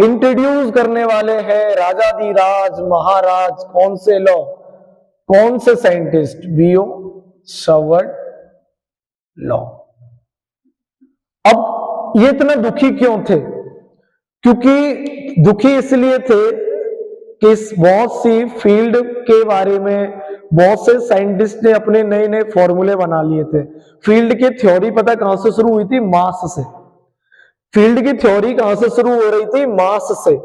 Introduce करने वाले हैं राजाधिराज महाराज कौन से लॉ, कौन से साइंटिस्ट, बियो सावर्ट लॉ। अब ये इतना दुखी क्यों थे? क्योंकि दुखी इसलिए थे कि बहुत सी फील्ड के बारे में बहुत से साइंटिस्ट ने अपने नए नए फॉर्मूले बना लिए थे। फील्ड की थ्योरी पता कहां से शुरू हुई थी? मास से। फील्ड की थ्योरी कहां से शुरू हो रही थी? मास से।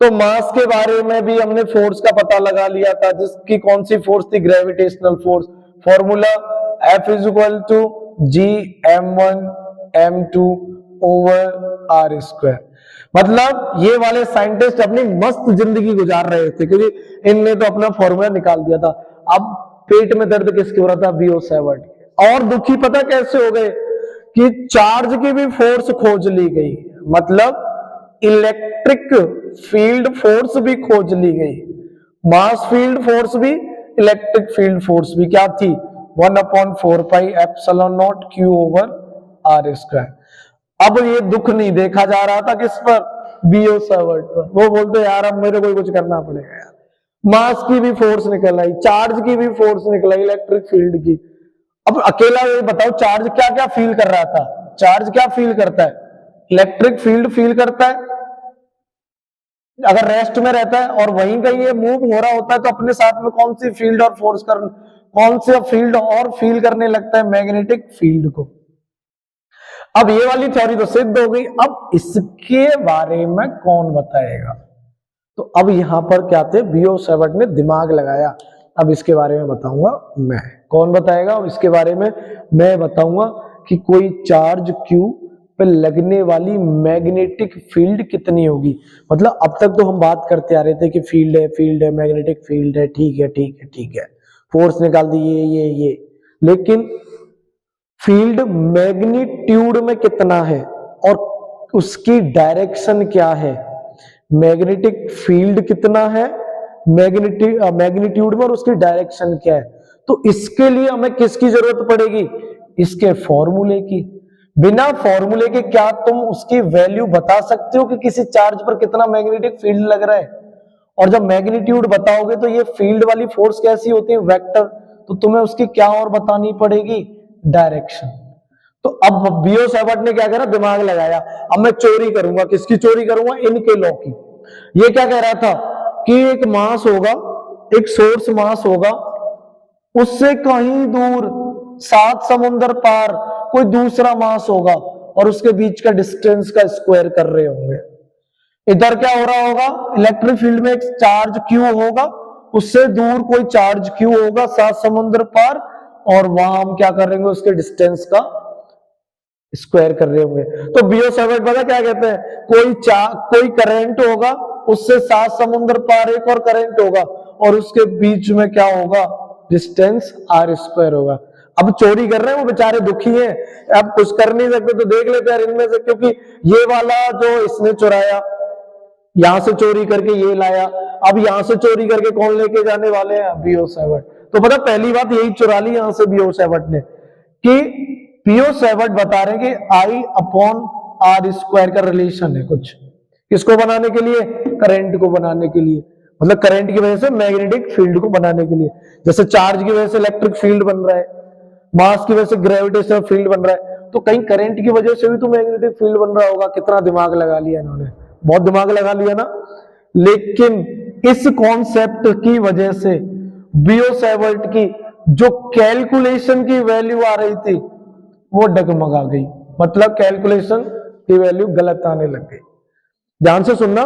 तो मास के बारे में भी हमने फोर्स का पता लगा लिया था, जिसकी कौन सी फोर्स थी? Gravitational force. Formula F is equal to G m1 m2 over r square. मतलब ये वाले साइंटिस्ट अपनी मस्त जिंदगी गुजार रहे थे क्योंकि इनने तो अपना फॉर्मूला निकाल दिया था। अब पेट में दर्द किसके हो रहा था? बियो सावर्ट। और दुखी पता कैसे हो गए कि चार्ज की भी फोर्स खोज ली गई, मतलब इलेक्ट्रिक फील्ड फोर्स भी खोज ली गई। मास फील्ड फोर्स भी, इलेक्ट्रिक फील्ड फोर्स भी क्या थी? 1/4 pi epsilon naught q over r square. अब ये दुख नहीं देखा जा रहा था किस पर? बियो सावर्ट पर। वो बोलते यार अब मेरे को कुछ करना पड़ेगा यार। मास की भी फोर्स निकल आई, चार्ज की भी फोर्स निकल आई, इलेक्ट्रिक फील्ड की। अब अकेला ये बताओ चार्ज क्या क्या फील कर रहा था? चार्ज क्या फील करता है? इलेक्ट्रिक फील्ड फील करता है अगर रेस्ट में रहता है, और वहीं कहीं ये मूव हो रहा होता है तो अपने साथ में कौन सी फील्ड और फोर्स कर, कौन से फील्ड और फील करने लगता है? मैग्नेटिक फील्ड को। अब ये वाली थ्योरी तो सिद्ध हो गई, अब इसके बारे में कौन बताएगा? तो अब यहां पर क्या थे? बियो सावर्ट ने दिमाग लगाया। अब इसके बारे में बताऊंगा मैं। कौन बताएगा? अब इसके बारे में मैं बताऊंगा कि कोई चार्ज क्यू पे लगने वाली मैग्नेटिक फील्ड कितनी होगी। मतलब अब तक तो हम बात करते आ रहे थे कि फील्ड है मैग्नेटिक फील्ड है, ठीक है ठीक है ठीक है, फोर्स निकाल दी ये, लेकिन फील्ड मैग्नीट्यूड में कितना है और उसकी डायरेक्शन क्या है? मैग्नेटिक फील्ड कितना है मैग्नीट्यूड में और उसकी डायरेक्शन क्या है? तो इसके लिए हमें किसकी जरूरत पड़ेगी? इसके फॉर्मूले की। बिना फॉर्मूले के क्या तुम उसकी वैल्यू बता सकते हो कि किसी चार्ज पर कितना मैग्नेटिक फील्ड लग रहा है? और जब मैग्नीट्यूड बताओगे तो ये फील्ड वाली फोर्स कैसी होती है? वेक्टर। तो तुम्हें उसकी क्या और बतानी पड़ेगी? डायरेक्शन। तो अब बियो सावर्ट ने क्या करा? दिमाग लगाया। अब मैं चोरी करूंगा। किसकी चोरी करूंगा? इनके लॉ की। ये क्या कह रहा था कि एक मास होगा, एक सोर्स मास होगा, उससे कहीं दूर 7 समुंदर पार कोई दूसरा मास होगा और उसके बीच का डिस्टेंस का स्क्वायर कर रहे होंगे। इधर क्या हो रहा होगा? इलेक्ट्रिक फील्ड में एक चार्ज क्यू होगा, उससे दूर कोई चार्ज क्यू होगा 7 समुद्र पार, और वहां हम क्या कर रहे होंगे? उसके डिस्टेंस का स्क्वायर कर रहे होंगे। तो बियो सावर्ट पता क्या कहते हैं? कोई करंट होगा, उससे 7 समुद्र पार एक और करंट होगा और उसके बीच में क्या होगा? डिस्टेंस आर स्क्वायर होगा। अब चोरी कर रहे हैं वो बेचारे दुखी हैं, अब कुछ कर नहीं सकते तो देख लेते हैं इनमें से, क्योंकि ये वाला जो इसने चुराया यहां से चोरी करके ये लाया, अब यहां से चोरी करके कौन लेके जाने वाले हैं? बियो सावर्ट। तो पता पहली बात यही चुरा ली यहां से बियो सावर्ट ने, कि बियो सावर्ट बता रहे हैं कि I/R स्क्वायर का रिलेशन है कुछ। किसको बनाने के लिए? करंट को बनाने के लिए। मतलब करंट की वजह से मैग्नेटिक फील्ड को बनाने के लिए। जैसे चार्ज की वजह से इलेक्ट्रिक फील्ड बन रहा है, मास की वजह से ग्रेविटेशनल फील्ड बन रहा है, तो कहीं करंट की वजह से भी तो मैग्नेटिक फील्ड बन रहा होगा। कितना दिमाग लगा लिया इन्होंने, बहुत दिमाग लगा लिया ना। लेकिन इस कॉन्सेप्ट की वजह से बियो सावर्ट की जो कैलकुलेशन की वैल्यू आ रही थी वो डगमगा गई। मतलब कैलकुलेशन की वैल्यू गलत आने लग गई। ध्यान से सुनना,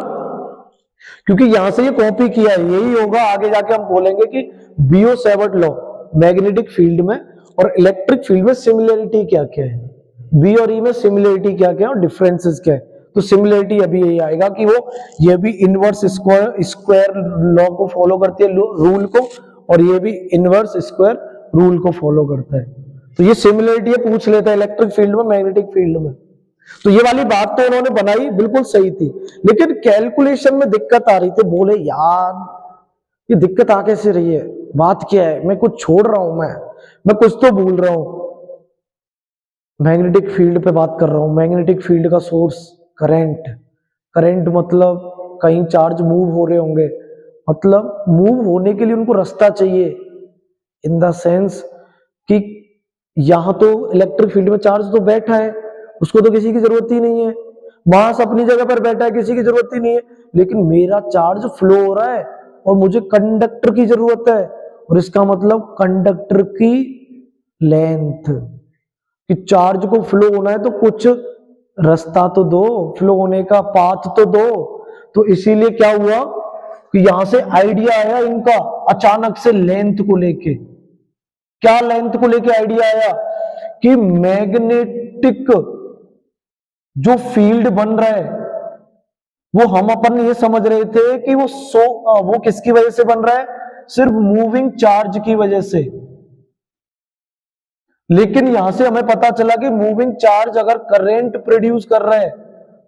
क्योंकि यहां से ये कॉपी किया है, यही होगा आगे जाके हम बोलेंगे कि बियो सावर्ट लॉ मैग्नेटिक फील्ड में और इलेक्ट्रिक फील्ड में सिमिलरिटी क्या क्या है, बी और ई में सिमिलरिटी क्या क्या है और डिफरेंसेस क्या है। तो सिमिलरिटी अभी यही आएगा कि वो ये भी इनवर्स स्क्वायर लॉ को फॉलो करती है, रूल को, और ये भी इनवर्स स्क्वायर रूल को फॉलो करता है। तो ये सिमिलरिटी पूछ लेता है इलेक्ट्रिक फील्ड में मैग्नेटिक फील्ड में। तो ये वाली बात तो उन्होंने बनाई बिल्कुल सही थी, लेकिन कैलकुलेशन में दिक्कत आ रही थी। बोले यार ये दिक्कत आ कैसे रही है, बात क्या है, मैं कुछ छोड़ रहा हूं, मैं कुछ तो भूल रहा हूं। मैग्नेटिक फील्ड पे बात कर रहा हूं, मैग्नेटिक फील्ड का सोर्स करंट, करंट मतलब कहीं चार्ज मूव हो रहे होंगे, मतलब मूव होने के लिए उनको रास्ता चाहिए, इन द सेंस कि यहां तो इलेक्ट्रिक फील्ड में चार्ज तो बैठा है, उसको तो किसी की जरूरत ही नहीं है, वहां से अपनी जगह पर बैठा है, किसी की जरूरत ही नहीं है, लेकिन मेरा चार्ज फ्लो हो रहा है और मुझे कंडक्टर की जरूरत है, और इसका मतलब कंडक्टर की लेंथ, कि चार्ज को फ्लो होना है तो कुछ रास्ता तो दो, फ्लो होने का पाथ तो दो। तो इसीलिए क्या हुआ कि यहां से आइडिया आया इनका अचानक से लेंथ को लेके। क्या लेंथ को लेके आइडिया आया कि मैग्नेटिक जो फील्ड बन रहा है वो हम अपन ये समझ रहे थे कि वो किसकी वजह से बन रहा है, सिर्फ मूविंग चार्ज की वजह से, लेकिन यहां से हमें पता चला कि मूविंग चार्ज अगर करंट प्रोड्यूस कर रहा है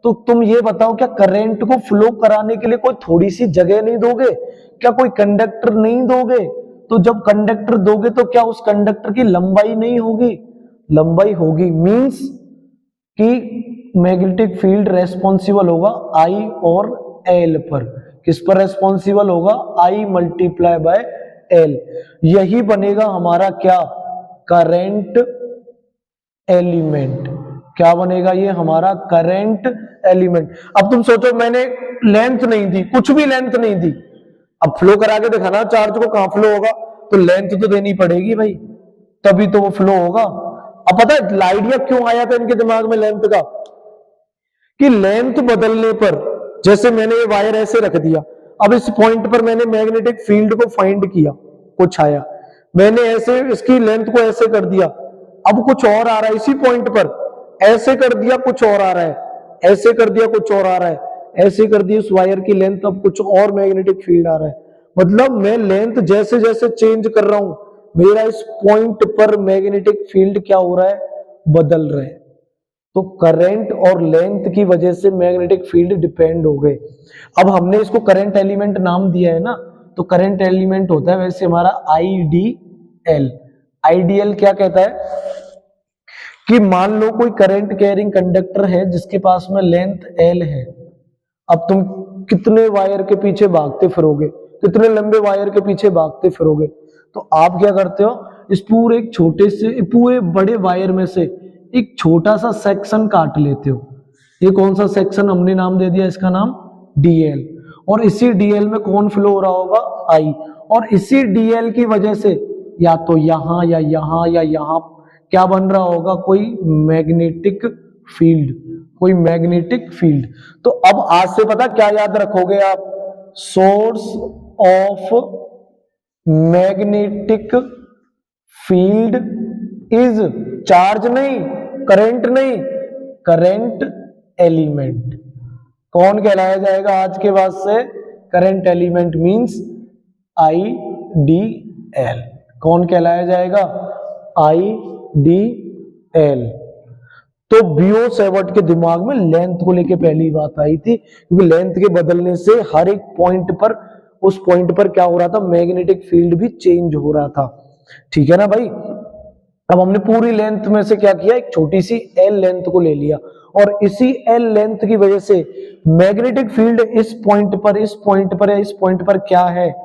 तो तुम ये बताओ क्या करंट को फ्लो कराने के लिए कोई थोड़ी सी जगह नहीं दोगे, क्या कोई कंडक्टर नहीं दोगे? तो जब कंडक्टर दोगे तो क्या उस कंडक्टर की लंबाई नहीं होगी? लंबाई होगी, मींस कि मैग्नेटिक फील्ड रेस्पॉन्सिबल होगा आई और एल पर। किस पर रेस्पॉन्सिबल होगा? आई मल्टीप्लाई बाय एल। यही बनेगा हमारा क्या? Current element. क्या बनेगा ये? हमारा करंट एलिमेंट। अब तुम सोचो मैंने लेंथ नहीं दी, कुछ भी लेंथ नहीं दी, अब फ्लो करा के दिखाना चार्ज को, कहां फ्लो होगा? तो लेंथ तो देनी पड़ेगी भाई, तभी तो वो फ्लो होगा। अब पता है आइडिया क्यों आया था इनके दिमाग में लेंथ का? कि लेंथ बदलने पर, जैसे मैंने ये वायर ऐसे रख दिया, अब इस पॉइंट पर मैंने मैग्नेटिक फील्ड को फाइंड किया, कुछ आया, मैंने ऐसे इसकी लेंथ को ऐसे कर दिया, अब कुछ और आ रहा है इसी पॉइंट पर, ऐसे कर दिया कुछ और आ रहा है, ऐसे कर दिया कुछ और आ रहा है, ऐसे कर दी उस वायर की लेंथ, अब कुछ और मैग्नेटिक फील्ड आ रहा है। मतलब मैं लेंथ जैसे जैसे चेंज कर रहा हूं, मेरा इस पॉइंट पर मैग्नेटिक फील्ड क्या हो रहा है? बदल रहा है। तो करंट और लेंथ की वजह से मैग्नेटिक फील्ड डिपेंड हो गए। अब हमने इसको करंट एलिमेंट नाम दिया है ना, तो करंट एलिमेंट होता है वैसे हमारा आईडीएल। आईडीएल क्या कहता है कि मान लो कोई करंट कैरिंग कंडक्टर है जिसके पास में लेंथ एल है। अब तुम कितने वायर के पीछे भागते फिरोगे, कितने लंबे वायर के पीछे भागते फिरोगे? तो आप क्या करते हो, इस पूरे एक छोटे से पूरे बड़े वायर में से एक छोटा सा सेक्शन काट लेते हो। ये कौन सा सेक्शन? हमने नाम दे दिया इसका नाम डीएल। और इसी डीएल में कौन फ्लो हो रहा होगा? आई। और इसी डीएल की वजह से या तो यहां या यहां या यहां क्या बन रहा होगा? कोई मैग्नेटिक फील्ड, कोई मैग्नेटिक फील्ड। तो अब आज से पता क्या याद रखोगे आप? Source of magnetic field is charge नहीं, करंट नहीं, करंट एलिमेंट। कौन कहलाया जाएगा आज के बाद से? Current element means IDL. कौन कहलाया जाएगा? आईडीएल। तो बियो सेवर्ट के दिमाग में लेंथ को लेके पहली बात आई थी, क्योंकि लेंथ के बदलने से हर एक पॉइंट पर, उस पॉइंट पर क्या हो रहा था? मैग्नेटिक फील्ड भी चेंज हो रहा था। ठीक है ना भाई? अब हमने पूरी लेंथ में से क्या किया? एक छोटी सी एल लेंथ को ले लिया, और इसी एल लेंथ की वजह से मैग्नेटिक फील्ड इस पॉइंट पर, इस पॉइंट पर या इस पॉइंट पर क्या है?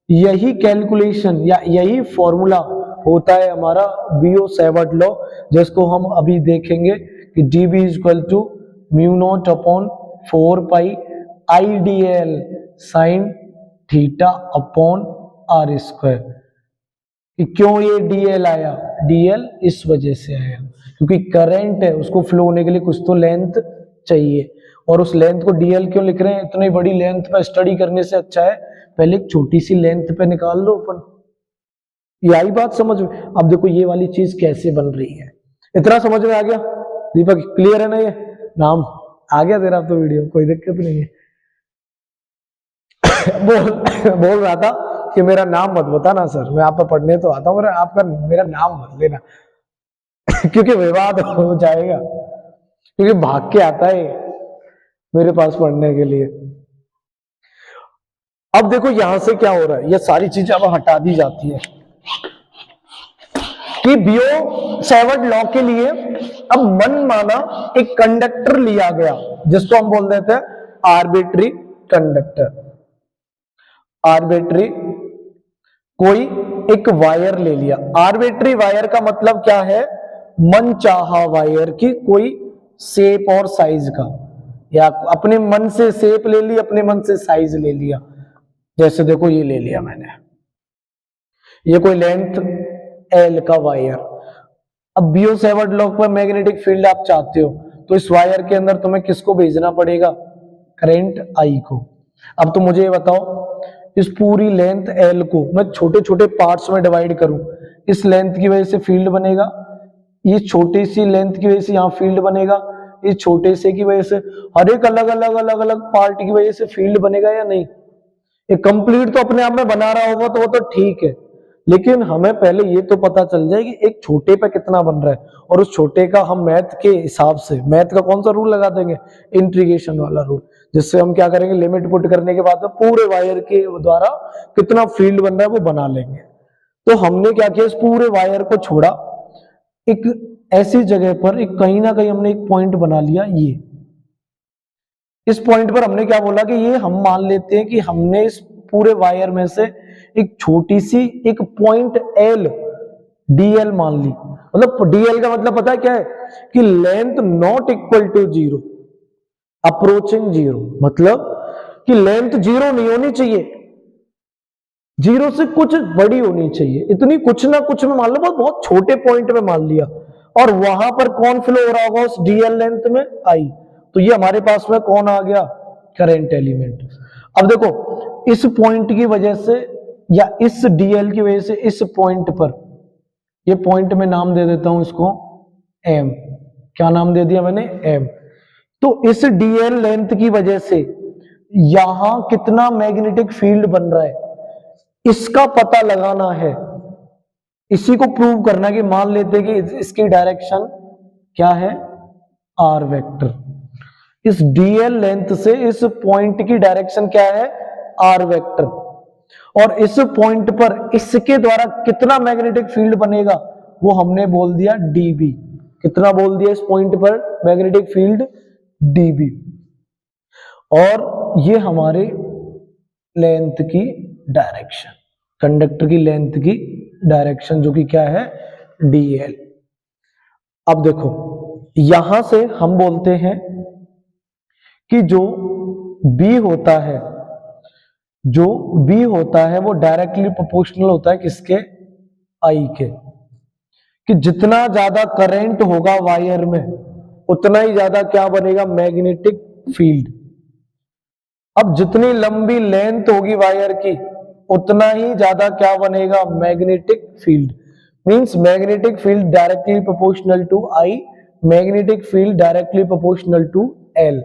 यही कैलकुलेशन या यही फॉर्मूला होता है हमारा बियो सेवर्ट लॉ, जिसको हम अभी देखेंगे कि dB equal to mu naught upon 4 pi IDL sine theta upon are square. क्यों ये डीएल आया? डीएल इस वजह से आया क्योंकि करंट है, उसको फ्लो होने के लिए कुछ तो लेंथ चाहिए, और उस लेंथ को डीएल क्यों लिख रहे हैं? इतनी बड़ी लेंथ पे स्टडी करने से अच्छा है पहले एक छोटी सी लेंथ पे निकाल लो अपन। ये आई बात समझ में? अब देखो ये वाली चीज कैसे बन रही है, इतना समझ में आ गया दीपक? क्लियर है ना? ये नाम आ गया तेरा? अब तो वीडियो कोई दिक्कत नहीं है। बोल रहा था कि मेरा नाम मत बताना सर, मैं आप पर पढ़ने तो आता हूँ, आपका मेरा नाम मत लेना क्योंकि विवाद हो जाएगा, क्योंकि भाग के आता है मेरे पास पढ़ने के लिए। अब देखो यहां से क्या हो रहा है, ये सारी चीजें अब हटा दी जाती है कि बियो सेवर्ट लॉ के लिए अब मन माना एक कंडक्टर लिया गया जिसको हम बोल देते हैं आर्बिट्री कंडक्टर। आर्बिट्री कोई एक वायर ले लिया। आर्बिट्री वायर का मतलब क्या है? मनचाहा वायर की कोई शेप और साइज का, या अपने मन से शेप ले ली, अपने मन से साइज ले लिया। जैसे देखो ये ले लिया मैंने, ये कोई लेंथ एल का वायर। अब बियो सेवर्ट लॉ पर मैग्नेटिक फील्ड आप चाहते हो, तो इस वायर के अंदर तुम्हें किसको भेजना पड़ेगा? करंट आई को। अब तो मुझे ये बताओ, इस पूरी लेंथ एल को मैं छोटे छोटे पार्ट्स में डिवाइड करूं, इस लेंथ की वजह से फील्ड बनेगा, ये छोटी सी लेंथ की वजह से यहाँ फील्ड बनेगा, ये छोटे से की वजह से, हर एक अलग अलग अलग अलग पार्ट की वजह से फील्ड बनेगा या नहीं? एक कंप्लीट तो अपने आप में बना रहा होगा तो वो तो ठीक है, लेकिन हमें पहले ये तो पता चल जाए कि एक छोटे पे कितना बन रहा है, और उस छोटे का हम मैथ के हिसाब से, मैथ का कौन सा रूल लगा देंगे? इंटीग्रेशन वाला रूल, जिससे हम क्या करेंगे? लिमिट पुट करने के बाद पूरे वायर के द्वारा कितना फील्ड बन रहा है वो बना लेंगे। तो हमने क्या किया, इस पूरे वायर को छोड़ा, एक ऐसी जगह पर एक कहीं ना कहीं हमने एक पॉइंट बना लिया। ये इस पॉइंट पर हमने क्या बोला कि ये हम मान लेते हैं कि हमने इस पूरे वायर में से एक छोटी सी एक पॉइंट एल डीएल मान ली। मतलब डीएल का मतलब पता है क्या है? कि length not equal to zero, approaching zero, मतलब कि लेंथ जीरो नहीं होनी चाहिए, जीरो से कुछ बड़ी होनी चाहिए, इतनी कुछ ना कुछ में मान लो, बहुत छोटे पॉइंट में मान लिया, और वहां पर कौन फ्लो हो रहा होगा उस डीएल लेंथ में? आई। तो ये हमारे पास में कौन आ गया? Current element. अब देखो, इस पॉइंट की वजह से या इस डीएल की वजह से इस पॉइंट पर, ये पॉइंट में नाम दे देता हूं इसको एम। क्या नाम दे दिया मैंने? एम। तो इस डीएल लेंथ की वजह से यहां कितना मैग्नेटिक फील्ड बन रहा है, इसका पता लगाना है, इसी को प्रूव करना है। कि मान लेते हैं कि इसकी डायरेक्शन क्या है? R vector. इस डीएल लेंथ से इस पॉइंट की डायरेक्शन क्या है? R vector. और इस पॉइंट पर इसके द्वारा कितना मैग्नेटिक फील्ड बनेगा वो हमने बोल दिया डीबी। कितना बोल दिया इस पॉइंट पर मैग्नेटिक फील्ड? डीबी। और ये हमारे लेंथ की डायरेक्शन, कंडक्टर की लेंथ की डायरेक्शन, जो कि क्या है? डीएल। अब देखो, यहां से हम बोलते हैं कि जो बी होता है, जो बी होता है वो डायरेक्टली प्रोपोर्शनल होता है किसके? आई के। कि जितना ज्यादा करंट होगा वायर में, उतना ही ज्यादा क्या बनेगा? Magnetic field. अब जितनी लंबी लेंथ होगी वायर की, उतना ही ज्यादा क्या बनेगा? Magnetic field. Means magnetic field directly proportional to I, magnetic field directly proportional to L,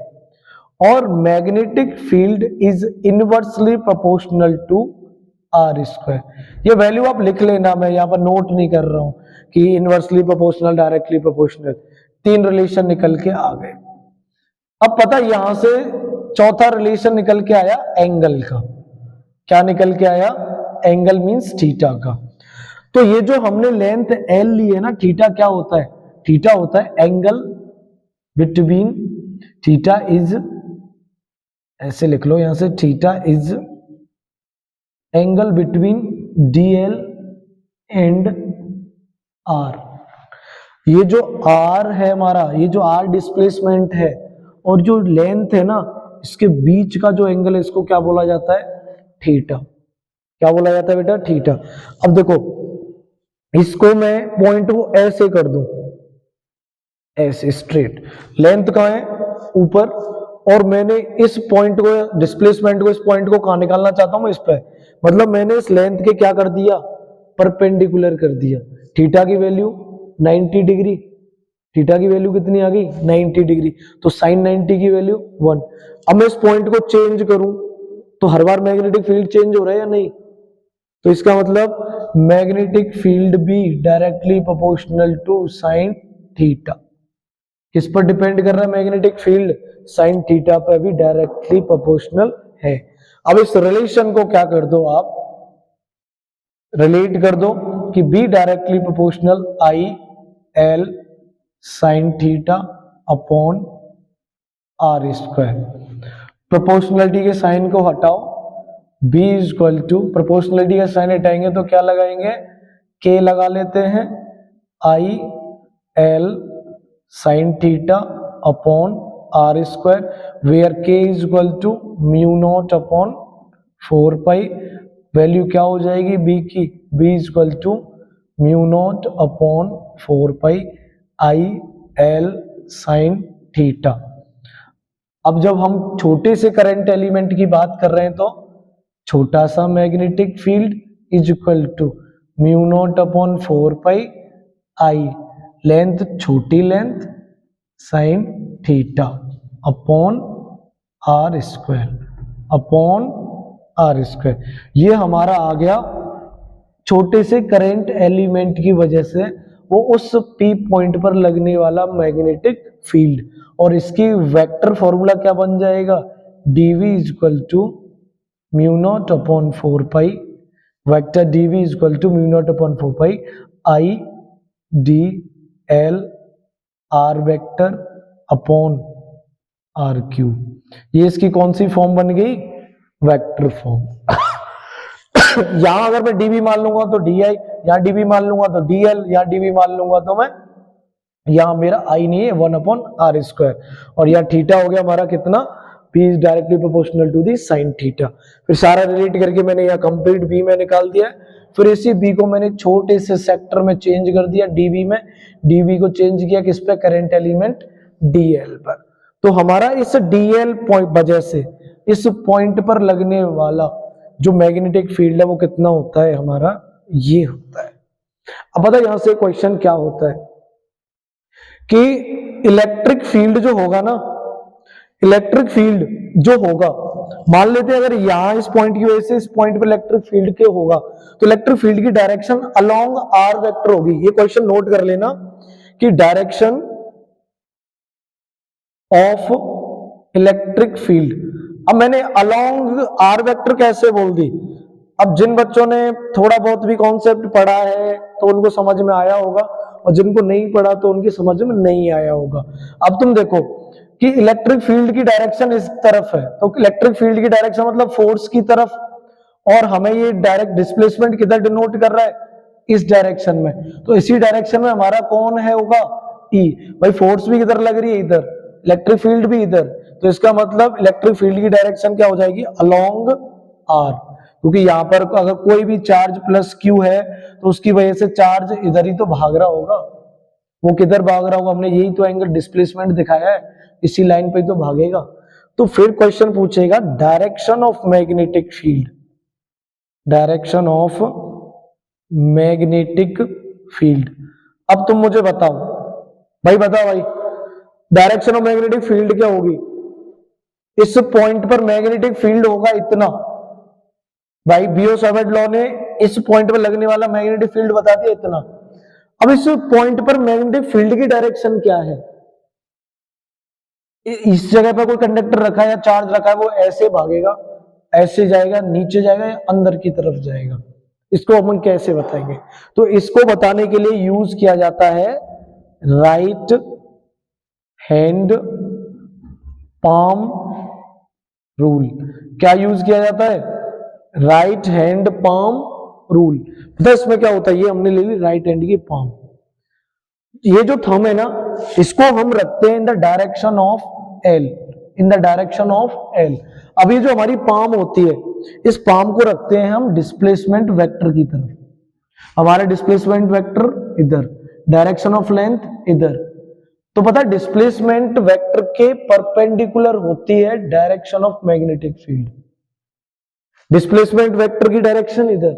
और magnetic field is inversely proportional to R square. ये वैल्यू आप लिख लेना, मैं यहाँ पर नोट नहीं कर रहा हूं कि इनवर्सली प्रोपोर्शनल, डायरेक्टली प्रोपोर्शनल, तीन रिलेशन निकल के आ गए। अब पता यहां से चौथा रिलेशन निकल के आया एंगल का। क्या निकल के आया? एंगल मींस थीटा का। तो ये जो हमने लेंथ एल ली है ना, थीटा क्या होता है? थीटा होता है एंगल बिटवीन, थीटा इज, ऐसे लिख लो यहां से, theta is angle between DL and r. ये जो आर है हमारा, ये जो आर डिस्प्लेसमेंट है, और जो लेंथ है ना, इसके बीच का जो एंगल है, इसको क्या बोला जाता है? थीटा। क्या बोला जाता है बेटा? थीटा। अब देखो, इसको मैं पॉइंट को ऐसे कर दूं, ऐसे स्ट्रेट, लेंथ कहां है? ऊपर, और मैंने इस पॉइंट को, डिस्प्लेसमेंट को, इस पॉइंट को कहां निकालना चाहता हूं? इस पे। मतलब मैंने इस लेंथ के क्या कर दिया? परपेंडिकुलर कर दिया। थीटा की वैल्यू 90 डिग्री, थीटा की वैल्यू कितनी आ गई? 90 डिग्री। तो साइन 90 की वैल्यू 1। अब मैं इस पॉइंट को चेंज करूं तो हर बार मैग्नेटिक फील्ड चेंज हो रहा है या नहीं? तो इसका मतलब मैग्नेटिक फील्ड भी directly proportional to sine theta. किस पर डिपेंड कर रहा है मैग्नेटिक फील्ड? साइन थीटा पर भी डायरेक्टली प्रोपोर्शनल है। अब इस रिलेशन को क्या कर दो आप? रिलेट कर दो कि B directly proportional I L sine theta upon are square. Proportionality के साइन को हटाओ, b इक्वल टू, प्रोपोर्शनलिटी का साइन हटाएंगे तो क्या लगाएंगे, k लगा लेते हैं, i l sine theta upon are square, where k is equal to mu naught upon 4 pi, value क्या हो जाएगी b की, b is equal to mu naught upon 4 pi i l sine theta. अब जब हम छोटे से करंट एलिमेंट की बात कर रहे हैं तो छोटा सा magnetic field is equal to mu naught upon 4 pi I, length छोटी length sine theta upon are square, upon are square. ये हमारा आ गया छोटे से करंट एलिमेंट की वजह से वो उस पी पॉइंट पर लगने वाला मैग्नेटिक फील्ड, और इसकी वेक्टर फॉर्मूला क्या बन जाएगा, dv is equal to mu naught upon 4 pi, vector dv is equal to mu naught upon 4 pi I D L r vector upon r cube. ये इसकी कौन सी फॉर्म बन गई, वेक्टर फॉर्म। यहां अगर मैं dv मान लूंगा तो di, यहां dv मान लूंगा तो dl, यहां dv मान लूंगा तो मैं, यहां मेरा i नहीं है 1 अपॉन आर स्क्वायर, और यहां थीटा हो गया हमारा कितना, p is directly proportional to the sine theta. फिर सारा रिलेट करके मैंने यहाँ कंप्लीट b में निकाल दिया, फिर इसी b को मैंने छोटे से सेक्टर में चेंज कर दिया dv में, dv को चेंज किया किस पे, करंट एलिमेंट dl पर। तो हमारा इस dl पॉइंट वजह से इस पॉइंट पर लगने वाला जो मैग्नेटिक फील्ड है वो कितना होता है हमारा, ये होता है। अब पता यहां से क्वेश्चन क्या होता है कि इलेक्ट्रिक फील्ड जो होगा ना, इलेक्ट्रिक फील्ड जो होगा, मान लेते हैं अगर यहां इस पॉइंट की वजह से इस पॉइंट पर इलेक्ट्रिक फील्ड के होगा तो इलेक्ट्रिक फील्ड की डायरेक्शन अलोंग आर वेक्टर होगी। ये क्वेश्चन नोट कर लेना कि डायरेक्शन ऑफ इलेक्ट्रिक फील्ड, अब मैंने अलोंग आर वेक्टर कैसे बोल दी, अब जिन बच्चों ने थोड़ा बहुत भी कॉन्सेप्ट पढ़ा है तो उनको समझ में आया होगा, और जिनको नहीं पढ़ा तो उनकी समझ में नहीं आया होगा। अब तुम देखो कि इलेक्ट्रिक फील्ड की डायरेक्शन इस तरफ है, तो इलेक्ट्रिक फील्ड की डायरेक्शन मतलब फोर्स की तरफ, और हमें ये डायरेक्ट डिस्प्लेसमेंट किधर डिनोट कर रहा है, इस डायरेक्शन में, तो इसी डायरेक्शन में हमारा कौन है होगा, ई। भाई फोर्स भी किधर लग रही है, इधर, इलेक्ट्रिक फील्ड भी इधर, तो इसका मतलब इलेक्ट्रिक फील्ड की डायरेक्शन क्या हो जाएगी, अलोंग आर, क्योंकि यहां पर अगर कोई भी चार्ज प्लस क्यू है तो उसकी वजह से चार्ज इधर ही तो भाग रहा होगा, वो किधर भाग रहा होगा, हमने यही तो एंगल डिस्प्लेसमेंट दिखाया है, इसी लाइन पे तो भागेगा। तो फिर क्वेश्चन पूछेगा direction of magnetic field, direction of magnetic field. अब तुम मुझे बताओ भाई, बताओ भाई, डायरेक्शन ऑफ मैग्नेटिक फील्ड क्या होगी, इस पॉइंट पर मैग्नेटिक फील्ड होगा इतना, भाई बियो-सावर्ट लॉ ने इस पॉइंट पर लगने वाला मैग्नेटिक फील्ड बता दिया इतना। अब इस पॉइंट पर मैग्नेटिक फील्ड की डायरेक्शन क्या है, इस जगह पर कोई कंडक्टर रखा है या चार्ज रखा है, वो ऐसे भागेगा, ऐसे जाएगा, नीचे जाएगा या अंदर की तरफ जाएगा, इसको अपन कैसे बताएंगे। तो इसको बताने के लिए यूज किया जाता है राइट हैंड पाम रूल। क्या यूज किया जाता है, राइट हैंड पाम रूल। पता इसमें क्या होता है, ये हमने ले ली राइट हैंड की पाम, ये जो थंब है ना इसको हम रखते हैं in the direction of L, in the direction of L. अब ये जो हमारी पाम होती है इस पाम को रखते हैं हम डिस्प्लेसमेंट वेक्टर की तरफ, हमारा डिस्प्लेसमेंट वेक्टर इधर, डायरेक्शन ऑफ लेंथ इधर। तो पता है डिस्प्लेसमेंट वेक्टर के परपेंडिकुलर होती है direction of magnetic field, displacement vector की डायरेक्शन इधर,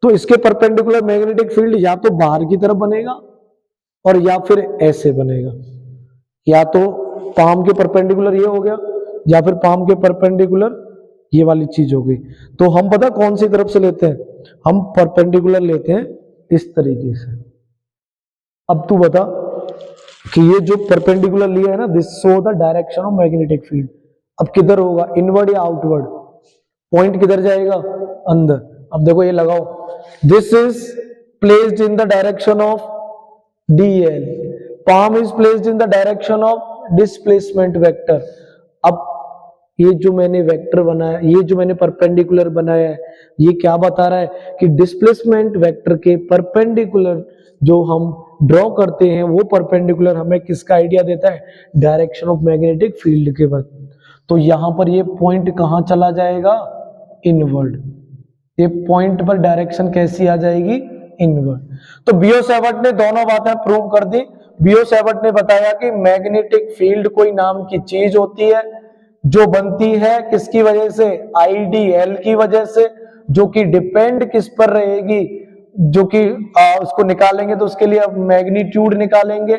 तो इसके परपेंडिकुलर मैग्नेटिक फील्ड या तो बाहर की तरफ बनेगा और या फिर ऐसे बनेगा, या तो पाम के परपेंडिकुलर ये हो गया या फिर पाम के परपेंडिकुलर ये वाली चीज हो गई। तो हम पता कौन सी तरफ से लेते हैं, हम परपेंडिकुलर लेते हैं इस तरीके से। अब तू बता कि ये जो परपेंडिकुलर लिया है ना, this show the direction of magnetic field. अब किधर होगा, इनवर्ड या आउटवर्ड, पॉइंट किधर जाएगा, अंदर। अब देखो ये लगाओ, this is placed in the direction of dl, palm is placed in the direction of displacement vector। अब ये जो मैंने वेक्टर बनाया, ये जो मैंने परपेंडिकुलर बनाया है, ये क्या बता रहा है कि डिस्प्लेसमेंट वेक्टर के परपेंडिकुलर जो हम ड्रॉ करते हैं वो परपेंडिकुलर हमें किसका आइडिया देता है, डायरेक्शन ऑफ मैग्नेटिक फील्ड के बाद। तो यहां पर ये पॉइंट कहां चला जाएगा, इनवर्ड। ये पॉइंट पर डायरेक्शन कैसी आ जाएगी, इनवर्ड। तो बियो-सैवर्ट ने दोनों बातें प्रूव कर दी। बियो-सैवर्ट ने बताया कि मैग्नेटिक फील्ड कोई नाम की चीज होती है जो बनती है किसकी वजह से, आईडीएल की वजह से, जो कि डिपेंड किस पर रहेगी, जो कि उसको निकालेंगे तो उसके लिए अब मैग्नीट्यूड निकालेंगे,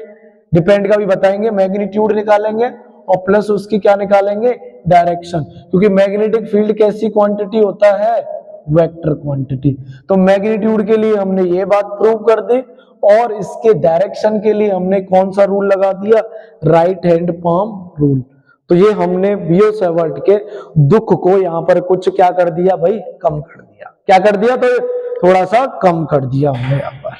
डिपेंड का भी बताएंगे, मैग्नीट्यूड निकालेंगे और प्लस उसकी क्या निकालेंगे, डायरेक्शन, क्योंकि मैग्नेटिक फील्ड कैसी क्वांटिटी होता है, वेक्टर क्वांटिटी। तो मैग्नीट्यूड के लिए हमने ये बात प्रूव कर दी और इसके डायरेक्शन के लिए हमने कौन सा रूल लगा दिया, राइट हैंड पाम रूल। तो ये हमने बियो-सैवर्ट के दुख को यहां पर कुछ क्या कर दिया भाई, कम कर दिया। क्या कर दिया, तो थोड़ा सा कम कर दिया हमने यहां पर।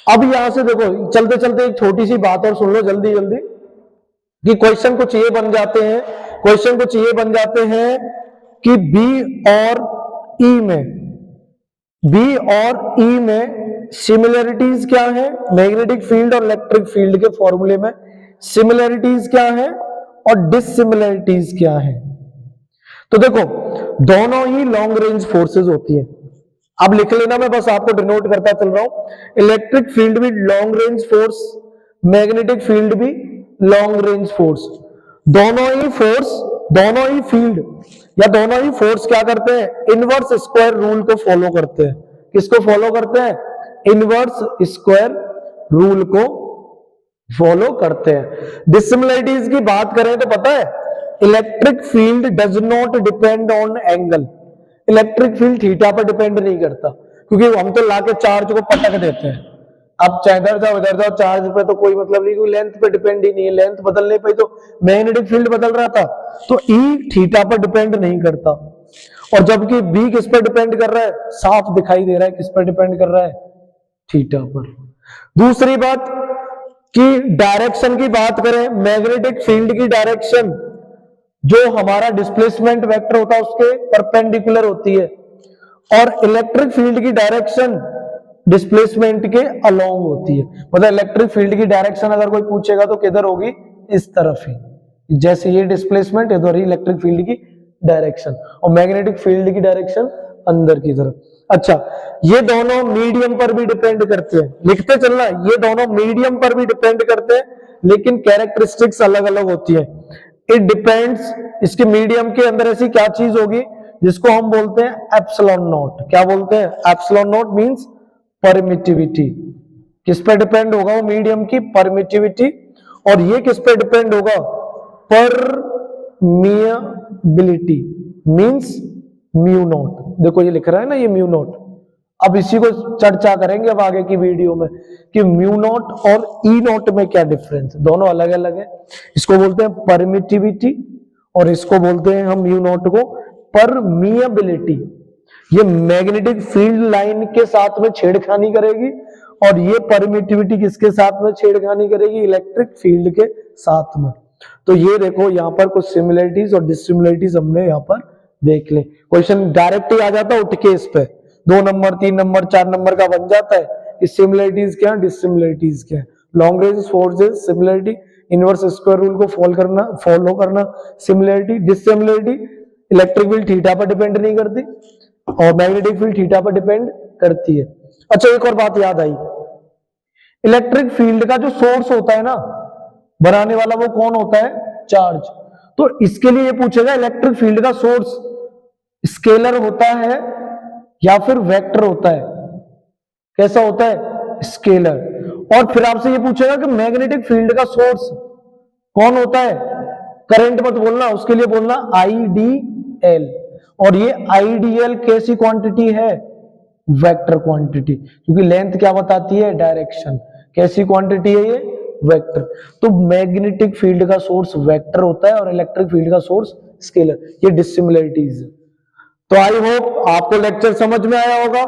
अब यहां से देखो चलते चलते एक छोटी सी बात और सुन लो जल्दी जल्दी, कि क्वेश्चन कुछ ये बन जाते हैं, क्वेश्चन कुछ ये बन जाते हैं कि बी और ई में सिमिलरिटीज क्या है, मैग्नेटिक फील्ड और इलेक्ट्रिक फील्ड के फॉर्मूले में सिमिलरिटीज क्या है और डिससिमिलरिटीज क्या है। तो देखो दोनों ही लॉन्ग रेंज फोर्सेस होती है। अब लिख लेना, मैं बस आपको डिनोट करता चल रहा हूं। इलेक्ट्रिक फील्ड भी long range force, magnetic field भी लॉन्ग रेंज फोर्स। दोनों ही फील्ड या दोनों ही फोर्स क्या करते हैं, इनवर्स स्क्वायर रूल को फॉलो करते हैं। किसको फॉलो करते हैं, इनवर्स स्क्वायर रूल को फॉलो करते हैं। डिससिमिलरिटीज की बात करें तो पता है, electric field does not depend on angle. Electric field theta पर डिपेंड नहीं करता, क्योंकि हम तो लाके चार्ज को पटक देते हैं। अब चाहे इधर जाओ चार्ज पे तो कोई मतलब नहीं, क्योंकि लेंथ पे डिपेंड ही नहीं है। लेंथ बदलने पे तो मैग्नेटिक फील्ड बदल रहा था, तो ई थीटा पर डिपेंड नहीं करता। और जबकि बी किस पर डिपेंड कर रहा है, साफ दिखाई दे रहा है किस पर डिपेंड कर रहा है, थीटा पर। दूसरी बात कि डायरेक्शन की बात करें, मैग्नेटिक फील्ड की डायरेक्शन जो हमारा डिस्प्लेसमेंट वेक्टर होता है उसके परपेंडिकुलर होती है, और इलेक्ट्रिक फील्ड की डायरेक्शन डिस्प्लेसमेंट के अलोंग होती है। मतलब इलेक्ट्रिक फील्ड की डायरेक्शन अगर कोई पूछेगा तो किधर होगी, इस तरफ ही, जैसे ये डिस्प्लेसमेंट इधर ही इलेक्ट्रिक फील्ड की डायरेक्शन, और मैग्नेटिक फील्ड की डायरेक्शन अंदर की तरफ। अच्छा, ये दोनों मीडियम पर भी डिपेंड करते हैं, लिखते चलना, ये दोनों मीडियम पर भी डिपेंड करते हैं, लेकिन कैरेक्टरिस्टिक्स अलग अलग होती है। इट डिपेंड्स, इसके मीडियम के अंदर ऐसी क्या चीज होगी जिसको हम बोलते हैं एप्सिलॉन नॉट। क्या बोलते हैं, एप्सिलॉन नॉट मींस परमिटिविटी। किस पर डिपेंड होगा, वो मीडियम की परमिटिविटी। और ये किस पर डिपेंड होगा, परमिएबिलिटी मींस म्यू नॉट। देखो ये लिख रहा है ना, ये म्यू नॉट। अब इसी को चर्चा करेंगे अब आगे की वीडियो में कि म्यू नॉट और ई नॉट में क्या डिफरेंस, दोनों अलग अलग है। इसको बोलते हैं परमिटिविटी और इसको बोलते हैं हम म्यू नॉट को परमिएबिलिटी। ये मैग्नेटिक फील्ड लाइन के साथ में छेड़खानी करेगी, और ये परमिटिविटी किसके साथ में छेड़खानी करेगी, इलेक्ट्रिक फील्ड के साथ में। तो ये देखो यहाँ पर कुछ सिमिलरिटीज और डिससिमिलरिटीज हमने यहाँ पर देख ले। क्वेश्चन डायरेक्ट ही आ जाता है उठ के इस पे, 2 नंबर 3 नंबर 4 नंबर का बन जाता है कि सिमिलरिटीज क्या है, डिससिमिलरिटीज क्या है। Long range forces similarity, inverse square rule को फॉलो करना सिमिलरिटी, डिससिमिलरिटी, इलेक्ट्रिक फील्ड थीटा पर डिपेंड नहीं करती और मैग्नेटिक फील्ड थीटा पर डिपेंड करती है। अच्छा, एक और बात याद आई, इलेक्ट्रिक फील्ड का जो सोर्स होता है ना, बनाने वाला, वो कौन होता है, चार्ज। तो इसके लिए ये पूछेगा इलेक्ट्रिक फील्ड का सोर्स स्केलर होता है या फिर वेक्टर होता है, कैसा होता है, स्केलर। और फिर आपसे ये पूछेगा कि मैग्नेटिक फील्ड का सोर्स कौन होता है, करंट मत बोलना, उसके लिए बोलना आईडीएल। और ये आईडीएल कैसी क्वांटिटी है, वेक्टर क्वांटिटी, क्योंकि लेंथ क्या बताती है, डायरेक्शन। कैसी क्वांटिटी है ये, वेक्टर। तो मैग्नेटिक फील्ड का सोर्स वेक्टर होता है और इलेक्ट्रिक फील्ड का सोर्स स्केलर। ये डिससिमिलरिटीज है। तो आई होप आपको लेक्चर समझ में आया होगा।